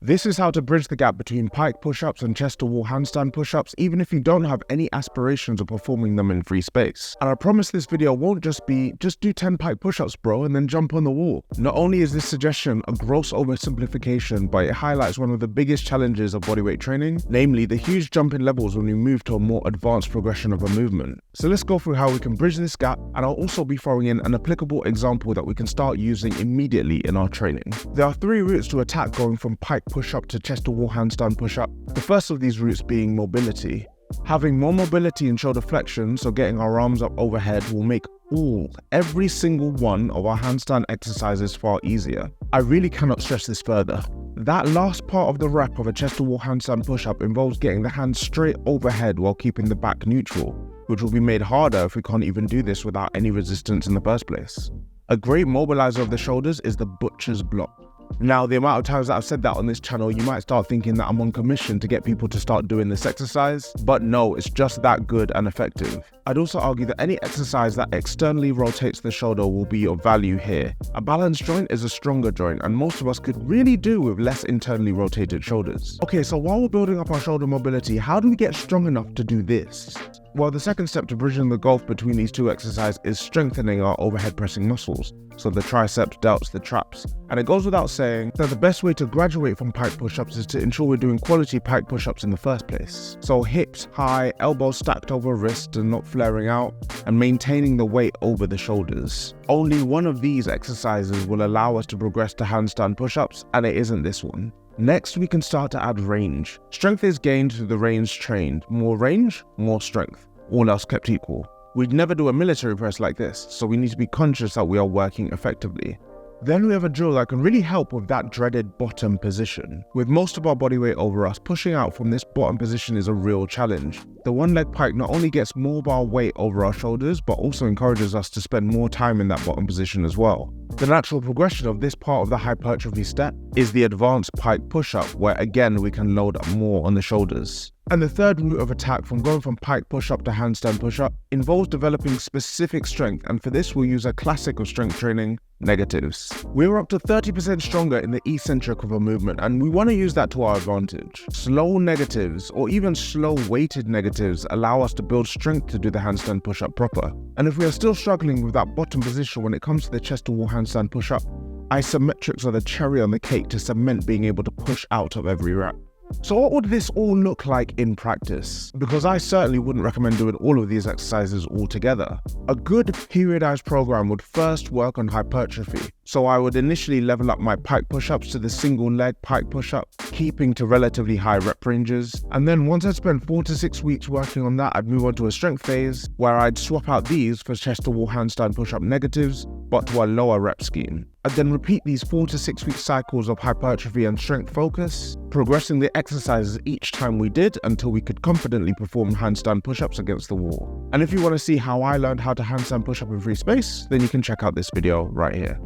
This is how to bridge the gap between pike push-ups and chest-to-wall handstand push-ups, even if you don't have any aspirations of performing them in free space. And I promise this video won't just be, just do 10 pike push-ups bro and then jump on the wall. Not only is this suggestion a gross oversimplification, but it highlights one of the biggest challenges of bodyweight training, namely the huge jump in levels when we move to a more advanced progression of a movement. So let's go through how we can bridge this gap, and I'll also be throwing in an applicable example that we can start using immediately in our training. There are 3 routes to attack going from pike push-up to chest-to-wall handstand push-up. The first of these routes being mobility. Having more mobility in shoulder flexion, so getting our arms up overhead, will make every single one of our handstand exercises far easier. I really cannot stress this further. That last part of the rep of a chest-to-wall handstand push-up involves getting the hands straight overhead while keeping the back neutral, which will be made harder if we can't even do this without any resistance in the first place. A great mobilizer of the shoulders is the butcher's block. Now, the amount of times that I've said that on this channel, you might start thinking that I'm on commission to get people to start doing this exercise, but no, it's just that good and effective. I'd also argue that any exercise that externally rotates the shoulder will be of value here. A balanced joint is a stronger joint, and most of us could really do with less internally rotated shoulders. Okay, so while we're building up our shoulder mobility, how do we get strong enough to do this? Well, the second step to bridging the gulf between these 2 exercises is strengthening our overhead pressing muscles, so the triceps, delts, the traps. And it goes without saying that the best way to graduate from pike push-ups is to ensure we're doing quality pike push-ups in the first place. So hips high, elbows stacked over wrist and not flaring out, and maintaining the weight over the shoulders. Only one of these exercises will allow us to progress to handstand push-ups, and it isn't this one. Next, we can start to add range. Strength is gained through the range trained. More range, more strength. All else kept equal. We'd never do a military press like this, so we need to be conscious that we are working effectively. Then we have a drill that can really help with that dreaded bottom position. With most of our body weight over us, pushing out from this bottom position is a real challenge. The one leg pike not only gets more of our weight over our shoulders, but also encourages us to spend more time in that bottom position as well. The natural progression of this part of the hypertrophy step is the advanced pike push-up, where again we can load up more on the shoulders. And the third route of attack from going from pike push-up to handstand push-up involves developing specific strength, and for this we'll use a classic of strength training, negatives. We're up to 30% stronger in the eccentric of a movement, and we want to use that to our advantage. Slow negatives, or even slow weighted negatives, allow us to build strength to do the handstand push-up proper. And if we are still struggling with that bottom position when it comes to the chest-to-wall handstand push-up, isometrics are the cherry on the cake to cement being able to push out of every rep. So what would this all look like in practice? Because I certainly wouldn't recommend doing all of these exercises all together. A good periodized program would first work on hypertrophy. So I would initially level up my pike push-ups to the single leg pike push-up, keeping to relatively high rep ranges. And then once I spent 4 to 6 weeks working on that, I'd move on to a strength phase where I'd swap out these for chest-to-wall handstand push-up negatives, but to a lower rep scheme. I'd then repeat these 4 to 6 week cycles of hypertrophy and strength focus, progressing the exercises each time we did until we could confidently perform handstand push-ups against the wall. And if you want to see how I learned how to handstand push-up in free space, then you can check out this video right here.